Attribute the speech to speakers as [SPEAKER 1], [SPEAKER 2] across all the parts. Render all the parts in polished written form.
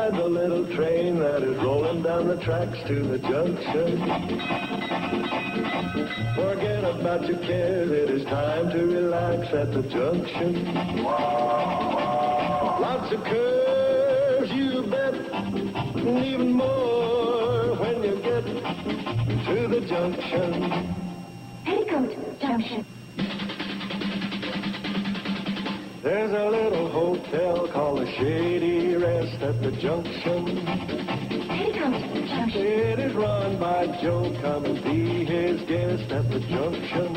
[SPEAKER 1] ride the little train that is rolling down the tracks to the junction. Forget about your cares, it is time to relax at the junction. Lots of curves, you bet, and even more when you get to the junction.
[SPEAKER 2] Petticoat Junction.
[SPEAKER 1] There's a little hotel called the Shady Rest at the junction.
[SPEAKER 2] Petticoat Junction.
[SPEAKER 1] It is run by Joe. Come and be his guest at the junction.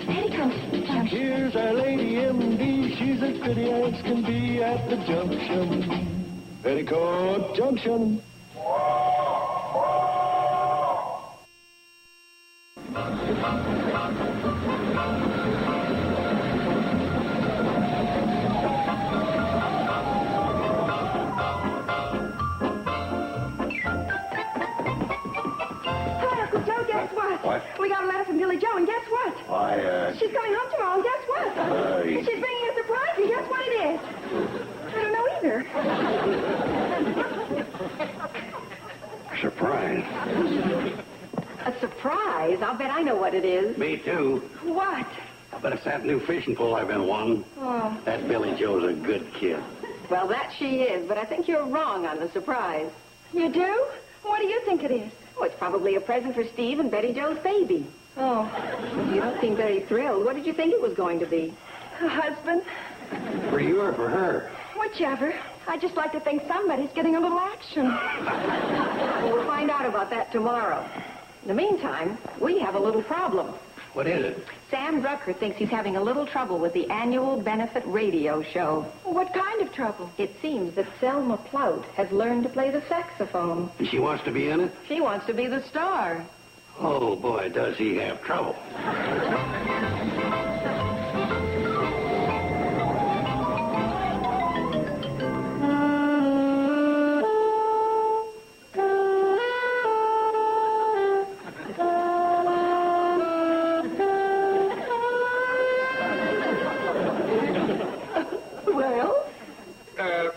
[SPEAKER 2] Petticoat Junction.
[SPEAKER 1] Here's our lady MD. She's as pretty as can be at the junction. Petticoat Junction.
[SPEAKER 3] What?
[SPEAKER 2] We got a letter from Billie Joe, and guess what? She's coming home tomorrow, and guess what? She's bringing a surprise, and guess what it is? I don't know either.
[SPEAKER 3] Surprise.
[SPEAKER 2] A surprise? I'll bet I know what it is.
[SPEAKER 3] Me too.
[SPEAKER 2] What?
[SPEAKER 3] I bet it's that new fishing pole I've been wanting.
[SPEAKER 2] Oh.
[SPEAKER 3] That Billie Joe's a good kid.
[SPEAKER 2] Well, that she is, but I think you're wrong on the surprise. You do? What do you think it is? Oh, it's probably a present for Steve and Betty Joe's baby. Oh. You don't seem very thrilled. What did you think it was going to be? A husband?
[SPEAKER 3] For you or for her?
[SPEAKER 2] Whichever. I just like to think somebody's getting a little action. Well, we'll find out about that tomorrow. In the meantime, we have a little problem.
[SPEAKER 3] What is it?
[SPEAKER 2] Sam Drucker thinks he's having a little trouble with the annual benefit radio show. What kind of trouble? It seems that Selma Plout has learned to play the saxophone.
[SPEAKER 3] And she wants to be in it?
[SPEAKER 2] She wants to be the star.
[SPEAKER 3] Oh, boy, does he have trouble.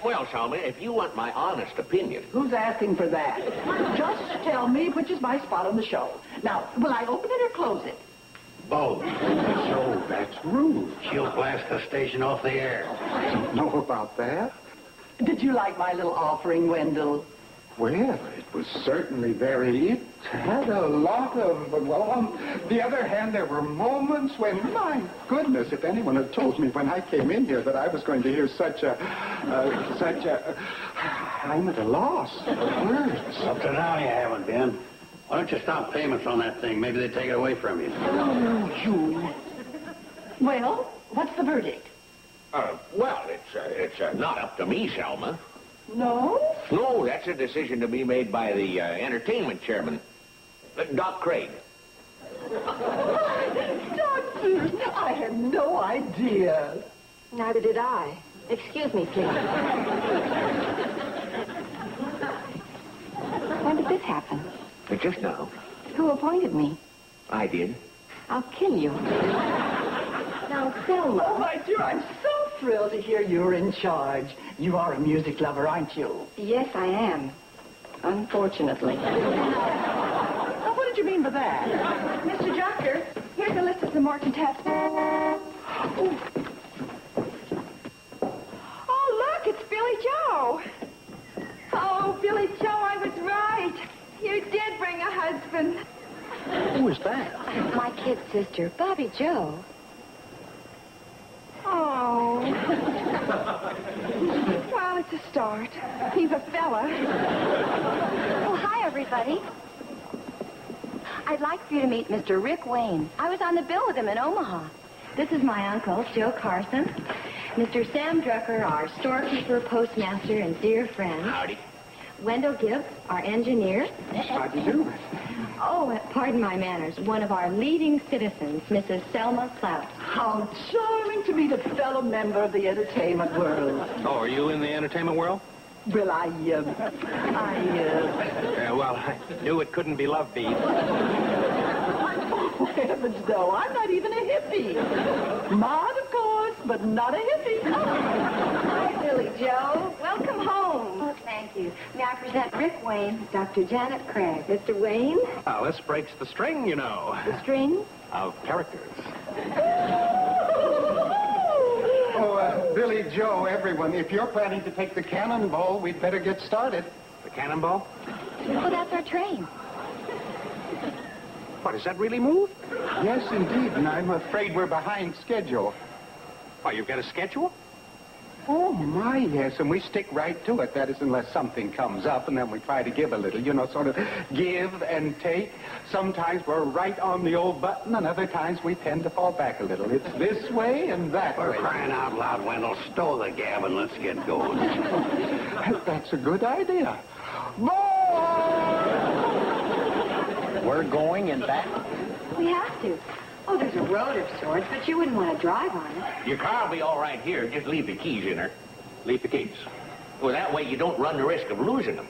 [SPEAKER 4] Well, Selma, if you want my honest opinion...
[SPEAKER 5] Who's asking for that? Just tell me which is my spot on the show. Now, will I open it or close it?
[SPEAKER 3] Both. So that's rude. She'll blast the station off the air.
[SPEAKER 6] I don't know about that.
[SPEAKER 5] Did you like my little offering, Wendell?
[SPEAKER 6] Well, it was certainly it had a lot of, well, on the other hand, there were moments when, my goodness, if anyone had told me when I came in here that I was going to hear I'm at a loss for words.
[SPEAKER 3] Up to now you haven't been. Why don't you stop payments on that thing? Maybe they take it away from you.
[SPEAKER 5] Oh, you. Well, what's the verdict?
[SPEAKER 4] Well, it's not up to me, Selma.
[SPEAKER 5] No?
[SPEAKER 4] No, that's a decision to be made by the entertainment chairman, Doc Craig.
[SPEAKER 5] Doctor, I had no idea.
[SPEAKER 2] Neither did I. Excuse me, please. When did this happen?
[SPEAKER 4] Just now.
[SPEAKER 2] Who appointed me?
[SPEAKER 4] I did.
[SPEAKER 2] I'll kill you. Now,
[SPEAKER 5] Oh,
[SPEAKER 2] Selma.
[SPEAKER 5] my dear, I'm so thrilled to hear you're in charge. You are a music lover, aren't you?
[SPEAKER 2] Yes, I am. Unfortunately.
[SPEAKER 5] Now, what did you mean by that?
[SPEAKER 2] Mr. Drucker, here's a list of some more contestants. Oh, look, it's Billie Joe. Oh, Billie Joe, I was right. You did bring a husband.
[SPEAKER 3] Who is that?
[SPEAKER 2] My kid sister, Bobby Joe. Oh. Well, it's a start. He's a fella.
[SPEAKER 7] Oh, hi, everybody. I'd like for you to meet Mr. Rick Wayne. I was on the bill with him in Omaha. This is my uncle, Joe Carson. Mr. Sam Drucker, our storekeeper, postmaster, and dear friend.
[SPEAKER 4] Howdy.
[SPEAKER 7] Wendell Gibbs, our engineer.
[SPEAKER 6] How do you do?
[SPEAKER 7] Oh, pardon my manners. One of our leading citizens, Mrs. Selma Plout.
[SPEAKER 5] How charming to meet a fellow member of the entertainment world.
[SPEAKER 8] Oh, are you in the entertainment world?
[SPEAKER 5] Well,
[SPEAKER 8] Well, I knew it couldn't be Love Beat.
[SPEAKER 5] Oh, heavens, no, I'm not even a hippie. Mod, of course, but not a hippie.
[SPEAKER 2] Hi, Billie Joe. Welcome home.
[SPEAKER 7] Oh, thank Thank you. May I present Rick Wayne, Dr. Janet Craig.
[SPEAKER 2] Mr. Wayne?
[SPEAKER 8] Now, this breaks the string, you know,
[SPEAKER 2] The string?
[SPEAKER 8] of characters.
[SPEAKER 6] Oh, Billy, Joe, everyone, if you're planning to take the cannonball, we'd better get started.
[SPEAKER 8] The cannonball?
[SPEAKER 7] Oh, that's our train.
[SPEAKER 8] What, does that really move?
[SPEAKER 6] Yes, indeed, and I'm afraid we're behind schedule.
[SPEAKER 8] Why, you've got a schedule?
[SPEAKER 6] Oh, my, yes, and we stick right to it. That is, unless something comes up, and then we try to give a little, you know, sort of give and take. Sometimes we're right on the old button, and other times we tend to fall back a little. It's this way and that
[SPEAKER 3] We're
[SPEAKER 6] way.
[SPEAKER 3] crying out loud, Wendell. Stow the gab and let's get going.
[SPEAKER 6] That's a good idea. Boy!
[SPEAKER 9] We're going and back.
[SPEAKER 2] We have to. Oh, there's a road of sorts, but you wouldn't want to drive on it.
[SPEAKER 4] Your car will be all right here. Just leave the keys in her.
[SPEAKER 8] Leave the keys.
[SPEAKER 4] Well, that way you don't run the risk of losing them.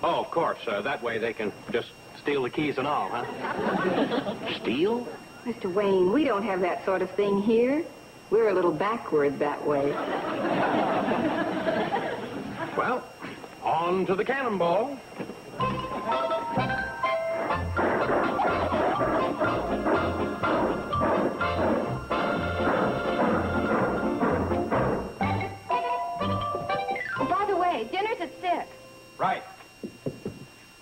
[SPEAKER 8] Oh, of course. That way they can just steal the keys and all, huh?
[SPEAKER 4] Steal?
[SPEAKER 2] Mr. Wayne, we don't have that sort of thing here. We're a little backward that way.
[SPEAKER 8] Well, on to the cannonball.
[SPEAKER 7] Oh, by the way, dinner's at 6.
[SPEAKER 8] Right.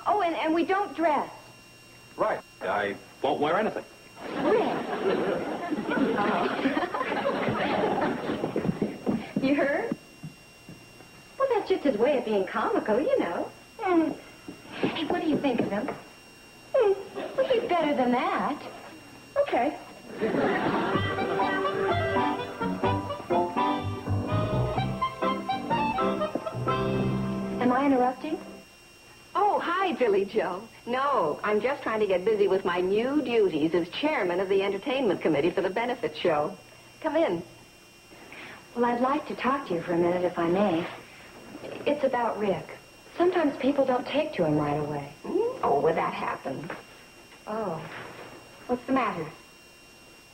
[SPEAKER 7] Oh, and we don't dress.
[SPEAKER 8] Right. I won't wear anything.
[SPEAKER 7] Rick.
[SPEAKER 2] You heard? Well, that's just his way of being comical, you know.
[SPEAKER 7] Hey, what do you think of him? Well, he's better than that.
[SPEAKER 2] Okay.
[SPEAKER 7] Am I interrupting?
[SPEAKER 2] Oh, hi, Billie Joe. No, I'm just trying to get busy with my new duties as chairman of the entertainment committee for the benefit show. Come in.
[SPEAKER 7] Well, I'd like to talk to you for a minute, if I may. It's about Rick. Sometimes people don't take to him right away.
[SPEAKER 2] Oh, well, that happens.
[SPEAKER 7] Oh. What's the matter?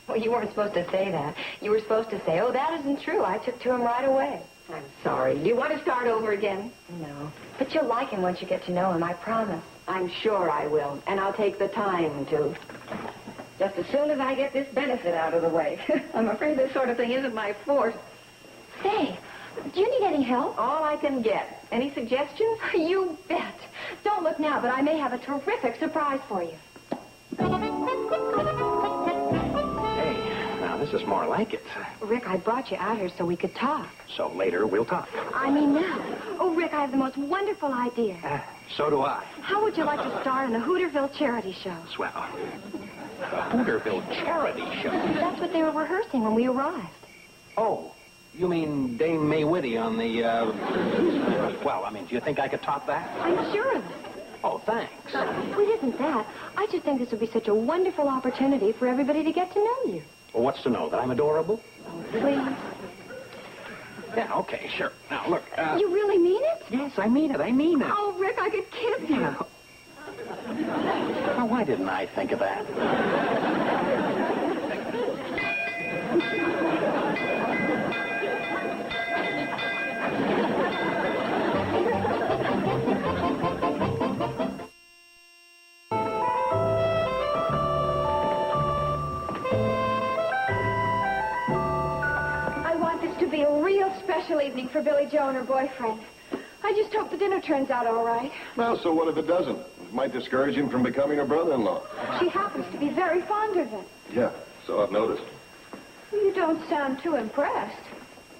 [SPEAKER 7] Well, you weren't supposed to say that. You were supposed to say, oh, that isn't true. I took to him right away.
[SPEAKER 2] I'm sorry. Do you want to start over again?
[SPEAKER 7] No. But you'll like him once you get to know him, I promise.
[SPEAKER 2] I'm sure I will, and I'll take the time to. Just as soon as I get this benefit out of the way. I'm afraid this sort of thing isn't my forte.
[SPEAKER 7] Say, do you need any help?
[SPEAKER 2] All I can get. Any suggestions?
[SPEAKER 7] You bet. Don't look now, but I may have a terrific surprise for you.
[SPEAKER 8] Hey, now this is more like it.
[SPEAKER 7] Rick, I brought you out here so we could talk.
[SPEAKER 8] So later we'll talk.
[SPEAKER 7] I mean now. Oh, Rick, I have the most wonderful idea.
[SPEAKER 8] So do I.
[SPEAKER 7] How would you like to star in the Hooterville charity show?
[SPEAKER 8] Swell. The Hooterville charity show.
[SPEAKER 7] That's what they were rehearsing when we arrived.
[SPEAKER 8] Oh, you mean Dame Maywitty on the, Well, I mean, do you think I could top that?
[SPEAKER 7] I'm sure of it.
[SPEAKER 8] Oh, thanks.
[SPEAKER 7] Well, it isn't that. I just think this would be such a wonderful opportunity for everybody to get to know you.
[SPEAKER 8] Well, what's to know? That I'm adorable?
[SPEAKER 7] Please.
[SPEAKER 8] Yeah, okay, sure. Now, look,
[SPEAKER 7] You really mean it?
[SPEAKER 8] Yes, I mean it. I mean it.
[SPEAKER 2] Oh, Rick, I could kiss you.
[SPEAKER 8] Now, why didn't I think of that?
[SPEAKER 2] I want this to be a real special evening for Billie Joe and her boyfriend. I just hope the dinner turns out all right.
[SPEAKER 1] Well, so what if it doesn't? It might discourage him from becoming her brother-in-law.
[SPEAKER 2] She happens to be very fond of him.
[SPEAKER 1] Yeah, so I've noticed.
[SPEAKER 2] You don't sound too impressed.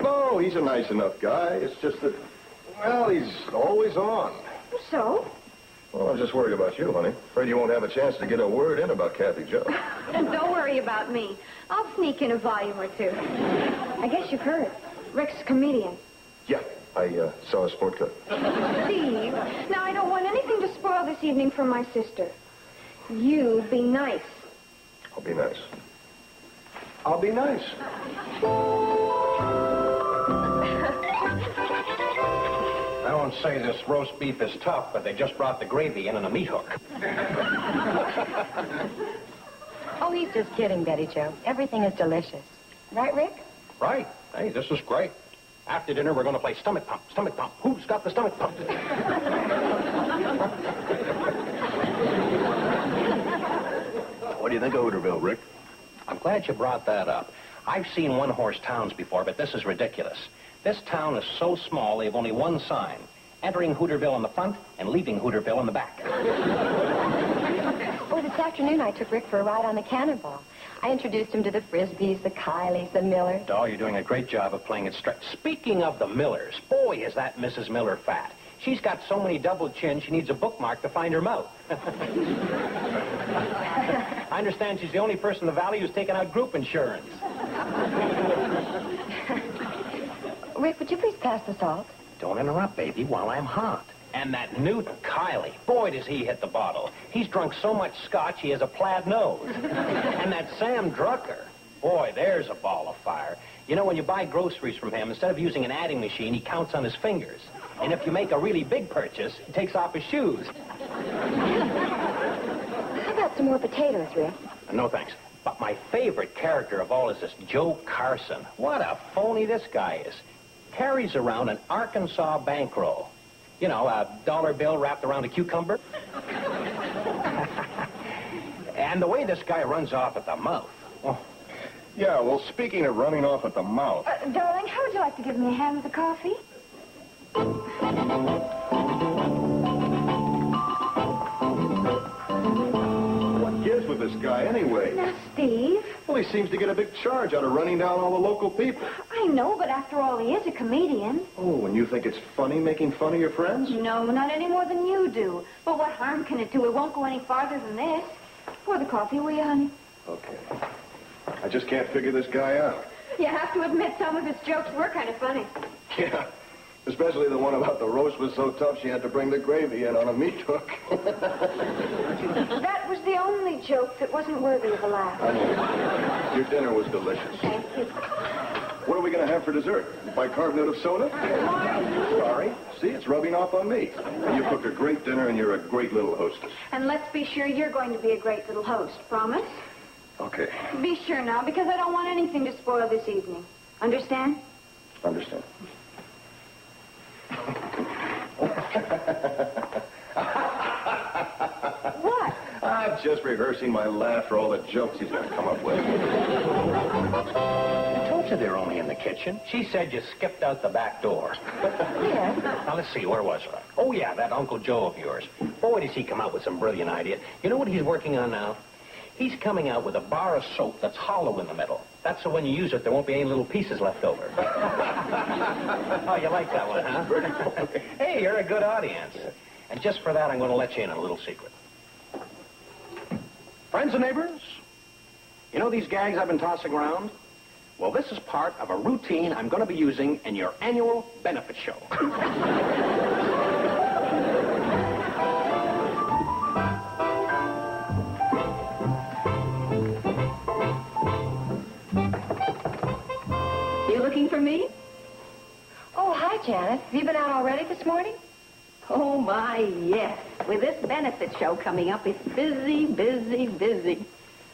[SPEAKER 1] No, he's a nice enough guy. It's just that, well, he's always on.
[SPEAKER 2] So?
[SPEAKER 1] Well, I'm just worried about you, honey. Afraid you won't have a chance to get a word in about Kathy Joe.
[SPEAKER 2] Don't worry about me. I'll sneak in a volume or two. I guess you've heard. Rick's a comedian.
[SPEAKER 1] Yeah, I saw a sport cut.
[SPEAKER 2] Steve, now I don't want anything to spoil this evening for my sister. You be nice.
[SPEAKER 1] I'll be nice. I'll be nice.
[SPEAKER 8] I won't say this roast beef is tough, but they just brought the gravy in on a meat hook.
[SPEAKER 7] Oh, he's just kidding, Betty Joe. Everything is delicious. Right, Rick?
[SPEAKER 8] Right. Hey, this is great. After dinner, we're going to play stomach pump. Stomach pump. Who's got the stomach pump?
[SPEAKER 3] What do you think of Hooterville, Rick?
[SPEAKER 8] I'm glad you brought that up. I've seen one-horse towns before, but this is ridiculous. This town is so small, they have only one sign. Entering Hooterville in the front and leaving Hooterville in the back.
[SPEAKER 7] Oh, this afternoon I took Rick for a ride on the Cannonball. I introduced him to the Frisbees, the Kileys, the Millers.
[SPEAKER 8] Oh, you're doing a great job of playing it straight. Speaking of the Millers, boy, is that Mrs. Miller fat. She's got so many double chins, she needs a bookmark to find her mouth. I understand she's the only person in the valley who's taken out group insurance.
[SPEAKER 7] Rick, would you please pass the salt?
[SPEAKER 8] Don't interrupt, baby, while I'm hot. And that Newt Kiley, boy, does he hit the bottle. He's drunk so much scotch, he has a plaid nose. And that Sam Drucker, boy, there's a ball of fire. You know, when you buy groceries from him, instead of using an adding machine, he counts on his fingers. And if you make a really big purchase, he takes off his shoes.
[SPEAKER 7] How about some more potatoes, Rick?
[SPEAKER 8] No, thanks. But my favorite character of all is this Joe Carson. What a phony this guy is. Carries around an Arkansas bankroll. You know, a dollar bill wrapped around a cucumber. And the way this guy runs off at the mouth. Oh.
[SPEAKER 3] Yeah, well, speaking of running off at the mouth.
[SPEAKER 2] Darling, how would you like to give me a hand with the coffee?
[SPEAKER 3] What gives with this guy anyway?
[SPEAKER 2] Now, Steve.
[SPEAKER 3] Well, he seems to get a big charge out of running down all the local people.
[SPEAKER 2] I know, but after all, he is a comedian.
[SPEAKER 3] Oh, and you think it's funny making fun of your friends?
[SPEAKER 2] No, not any more than you do. But what harm can it do? It won't go any farther than this. Pour the coffee, will you, honey?
[SPEAKER 3] Okay. I just can't figure this guy out.
[SPEAKER 2] You have to admit some of his jokes were kind of funny.
[SPEAKER 3] Yeah, especially the one about the roast was so tough she had to bring the gravy in on a meat hook.
[SPEAKER 2] That was the only joke that wasn't worthy of a laugh.
[SPEAKER 3] I know. Your dinner was delicious.
[SPEAKER 2] Thank you.
[SPEAKER 3] What are we going to have for dessert? Bicarbonate of soda? Sorry. See, it's rubbing off on me. You cook a great dinner and you're a great little hostess.
[SPEAKER 2] And let's be sure you're going to be a great little host. Promise?
[SPEAKER 3] Okay.
[SPEAKER 2] Be sure now, because I don't want anything to spoil this evening. Understand?
[SPEAKER 3] Understand.
[SPEAKER 2] What?
[SPEAKER 3] I'm just rehearsing my laugh for all the jokes he's going to come up with.
[SPEAKER 8] I told you they're only in the kitchen. She said you skipped out the back door.
[SPEAKER 2] Yes.
[SPEAKER 8] Now, let's see, where was I? Oh, yeah, that Uncle Joe of yours. Boy, does he come out with some brilliant idea. You know what he's working on now? He's coming out with a bar of soap that's hollow in the middle. That's so when you use it, there won't be any little pieces left over. Oh, you like that one, huh? Hey, you're a good audience. And just for that, I'm going to let you in on a little secret. Friends and neighbors, you know these gags I've been tossing around? Well, this is part of a routine I'm going to be using in your annual benefit show.
[SPEAKER 2] You looking for me?
[SPEAKER 7] Oh, hi, Janet. Have you been out already this morning?
[SPEAKER 2] Oh, my, yes. With this benefit show coming up, it's busy, busy, busy.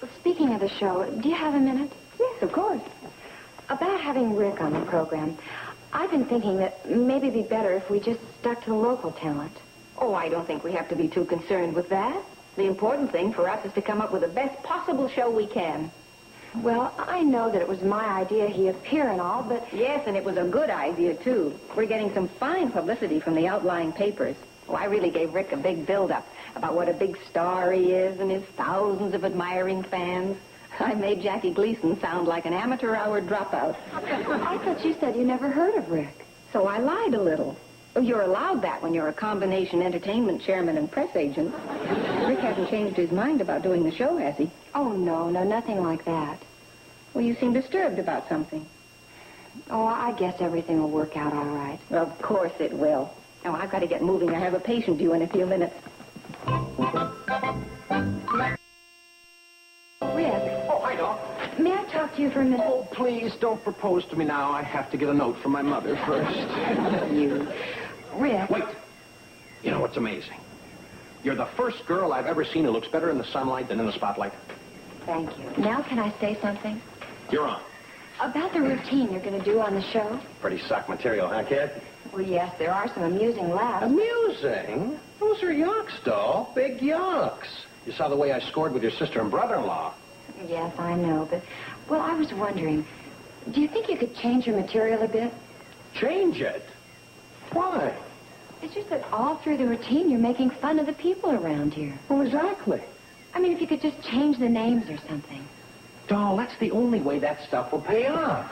[SPEAKER 7] Well, speaking of the show, do you have a minute?
[SPEAKER 2] Yes, of course.
[SPEAKER 7] About having Rick on the program, I've been thinking that maybe it'd be better if we just stuck to the local talent.
[SPEAKER 2] Oh, I don't think we have to be too concerned with that. The important thing for us is to come up with the best possible show we can.
[SPEAKER 7] Well, I know that it was my idea he appear and all, but...
[SPEAKER 2] Yes, and it was a good idea, too. We're getting some fine publicity from the outlying papers. Oh, I really gave Rick a big build-up about what a big star he is and his thousands of admiring fans. I made Jackie Gleason sound like an amateur hour dropout.
[SPEAKER 7] I thought you said you never heard of Rick.
[SPEAKER 2] So I lied a little. You're allowed that when you're a combination entertainment chairman and press agent. Rick hasn't changed his mind about doing the show, has he?
[SPEAKER 7] Oh, no, nothing like that.
[SPEAKER 2] Well, you seem disturbed about something.
[SPEAKER 7] Oh, I guess everything will work out all right.
[SPEAKER 2] Of course it will. Now, I've got to get moving. I have a patient due in a few minutes.
[SPEAKER 7] Rick,
[SPEAKER 8] Oh, hi, Doc.
[SPEAKER 7] may I talk to you for a minute?
[SPEAKER 8] Oh, please don't propose to me now. I have to get a note from my mother first.
[SPEAKER 7] You. Rick.
[SPEAKER 8] Wait. You know what's amazing? You're the first girl I've ever seen who looks better in the sunlight than in the spotlight.
[SPEAKER 7] Thank you. Now can I say something?
[SPEAKER 8] You're on.
[SPEAKER 7] About the routine you're going to do on the show?
[SPEAKER 8] Pretty suck material, huh, kid?
[SPEAKER 7] Well, yes, there are some amusing laughs.
[SPEAKER 8] Amusing? Those are yucks, doll. Big yucks. You saw the way I scored with your sister and brother-in-law.
[SPEAKER 7] Yes, I know, but, well, I was wondering, do you think you could change your material a bit?
[SPEAKER 8] Change it? Why?
[SPEAKER 7] It's just that all through the routine you're making fun of the people around here.
[SPEAKER 8] Well, exactly.
[SPEAKER 7] I mean, if you could just change the names or something.
[SPEAKER 8] Doll, that's the only way that stuff will pay off.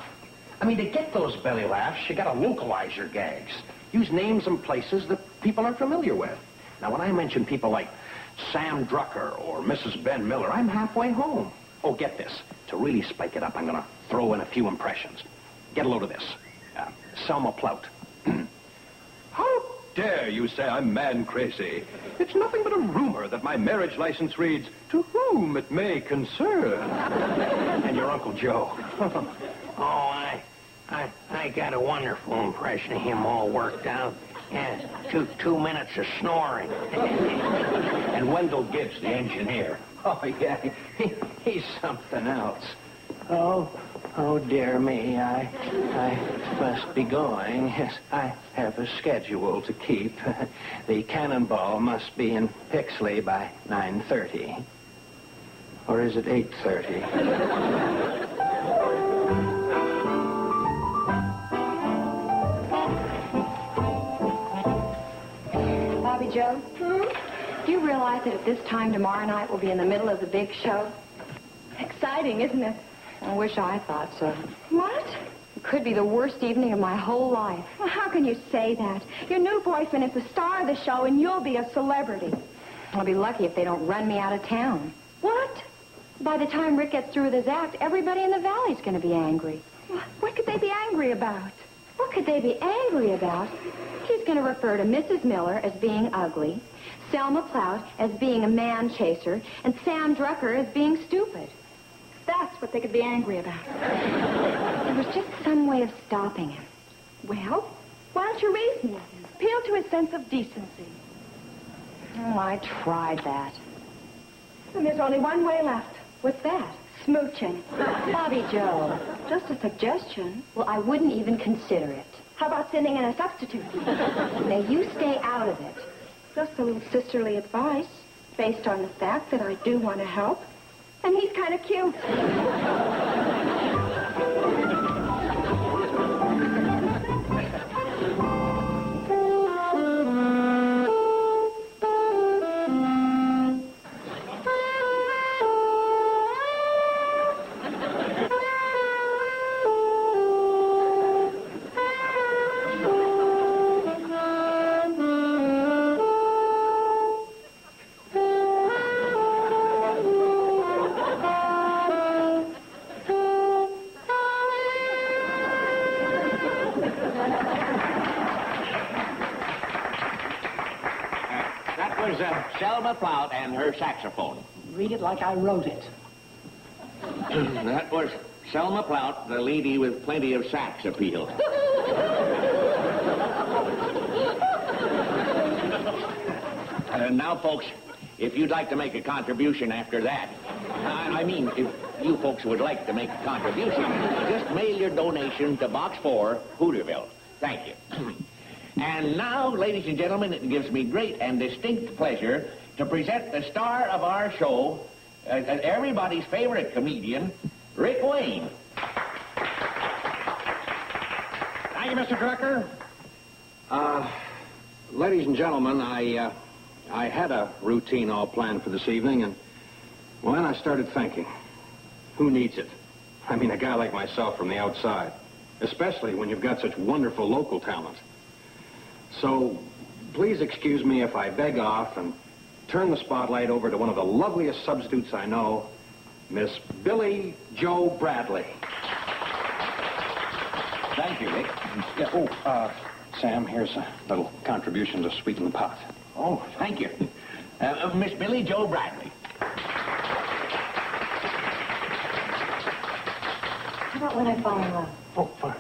[SPEAKER 8] I mean, to get those belly laughs, you gotta localize your gags. Use names and places that people are familiar with. Now, when I mention people like Sam Drucker or Mrs. Ben Miller, I'm halfway home. Oh, get this. To really spike it up, I'm gonna throw in a few impressions. Get a load of this. Selma Plout.
[SPEAKER 10] How dare you say I'm man crazy? It's nothing but a rumor that my marriage license reads, to whom it may concern.
[SPEAKER 8] And your Uncle Joe.
[SPEAKER 9] Oh, I got a wonderful impression of him all worked out. Yeah, 2 minutes of snoring.
[SPEAKER 8] And Wendell Gibbs, the engineer.
[SPEAKER 9] Oh, yeah, he's something else. Oh, dear me, I must be going. Yes, I have a schedule to keep. The cannonball must be in Pixley by 9:30. Or is it 8:30?
[SPEAKER 7] Bobby Joe? Do you realize that at this time tomorrow night we'll be in the middle of the big show? Exciting, isn't it? I wish I thought so. What? It could be the worst evening of my whole life.
[SPEAKER 2] Well, how can you say that? Your new boyfriend is the star of the show, and you'll be a celebrity.
[SPEAKER 7] I'll be lucky if they don't run me out of town.
[SPEAKER 2] What?
[SPEAKER 7] By the time Rick gets through with his act, everybody in the valley's going to be angry.
[SPEAKER 2] What could they be angry about?
[SPEAKER 7] What could they be angry about? He's going to refer to Mrs. Miller as being ugly, Selma Plout as being a man chaser, and Sam Drucker as being stupid.
[SPEAKER 2] That's what they could be angry about.
[SPEAKER 7] There was just some way of stopping him.
[SPEAKER 2] Well, why don't you reason with him? Appeal to his sense of decency.
[SPEAKER 7] Oh, I tried that.
[SPEAKER 2] And there's only one way left.
[SPEAKER 7] What's that?
[SPEAKER 2] Smooching.
[SPEAKER 7] Bobby Joe.
[SPEAKER 2] Just a suggestion.
[SPEAKER 7] Well, I wouldn't even consider it.
[SPEAKER 2] How about sending in a substitute?
[SPEAKER 7] Now, you stay out of it.
[SPEAKER 2] Just a little sisterly advice, based on the fact that I do want to help. And he's kind of cute.
[SPEAKER 4] Selma Plout and her saxophone.
[SPEAKER 5] Read it like I wrote it.
[SPEAKER 4] That was Selma Plout, the lady with plenty of sax appeal. Now, folks, if you'd like to make a contribution after that, I mean, if you folks would like to make a contribution, just mail your donation to Box 4, Hooterville. Thank you. And now, ladies and gentlemen, it gives me great and distinct pleasure to present the star of our show, everybody's favorite comedian, Rick Wayne. Thank you, Mr. Drucker.
[SPEAKER 8] Ladies and gentlemen, I had a routine all planned for this evening, and well, then I started thinking, who needs it? I mean, a guy like myself from the outside, especially when you've got such wonderful local talent. So, please excuse me if I beg off and turn the spotlight over to one of the loveliest substitutes I know, Miss Billie Joe Bradley.
[SPEAKER 4] Thank you, Rick.
[SPEAKER 8] Yeah, Sam, here's a little contribution to sweeten the pot.
[SPEAKER 4] Oh, thank you. Miss Billie Joe Bradley.
[SPEAKER 7] How about When I Fall in Love?
[SPEAKER 8] Oh, fine.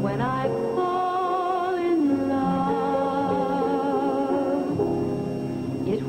[SPEAKER 11] When I fall in love, it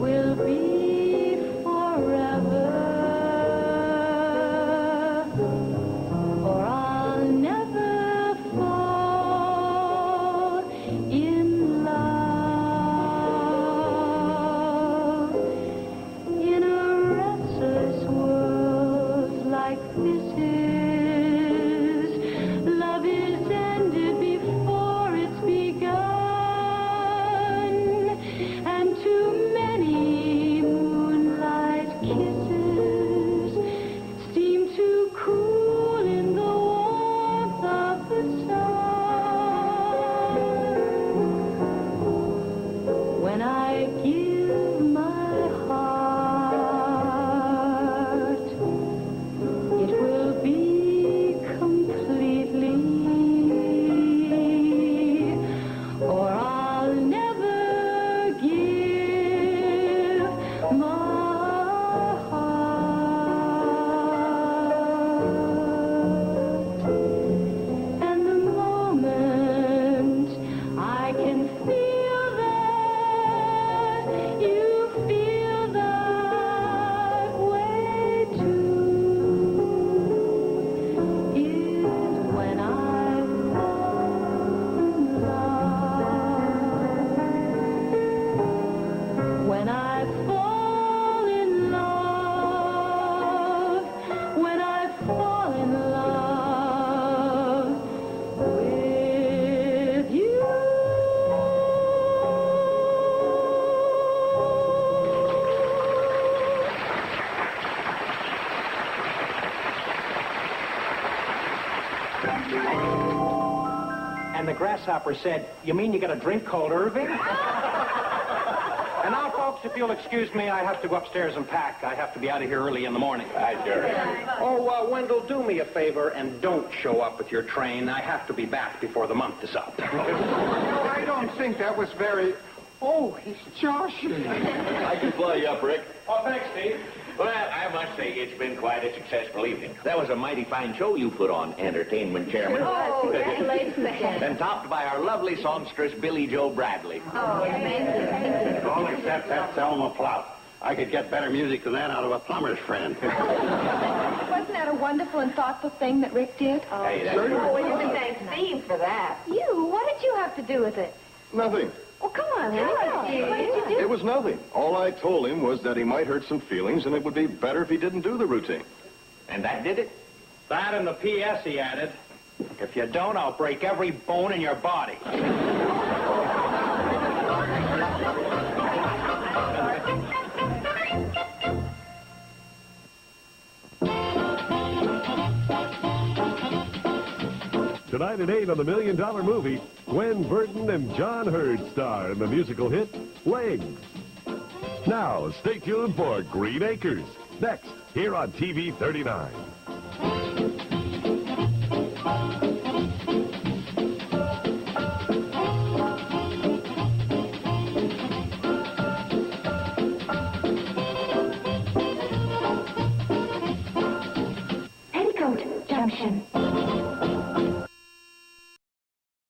[SPEAKER 8] And the grasshopper said, "You mean you got a drink called Irving?" And now, folks, if you'll excuse me, I have to go upstairs and pack. I have to be out of here early in the morning.
[SPEAKER 4] Hi, Jerry.
[SPEAKER 8] Oh, Wendell, do me a favor and don't show up with your train. I have to be back before the month is up.
[SPEAKER 6] No, I don't think that was very... Oh, he's joshing.
[SPEAKER 4] I can fly you up, Rick.
[SPEAKER 8] Oh, thanks, Steve.
[SPEAKER 4] Well, I must say, it's been quite a successful evening. That was a mighty fine show you put on, Entertainment Chairman.
[SPEAKER 2] Oh, congratulations again.
[SPEAKER 4] And topped by our lovely songstress, Billie Joe Bradley.
[SPEAKER 2] Oh, thank you.
[SPEAKER 11] All except that Selma Plout. I could get better music than that out of a plumber's friend.
[SPEAKER 7] Wasn't that a wonderful and thoughtful thing that Rick did?
[SPEAKER 4] Hey, that's
[SPEAKER 2] Oh, we can thank Steve for that.
[SPEAKER 7] You? What did you have to do with it?
[SPEAKER 3] Nothing.
[SPEAKER 7] Well, come on, honey. What did you do?
[SPEAKER 3] It was nothing. All I told him was that he might hurt some feelings, and it would be better if he didn't do the routine.
[SPEAKER 4] And that did it?
[SPEAKER 8] That and the P.S. he added. If you don't, I'll break every bone in your body.
[SPEAKER 12] Tonight at 8 on the $1 Million Movie, Gwen Verdon and John Hurd star in the musical hit, Legs. Now, stay tuned for Green Acres, next, here on TV 39.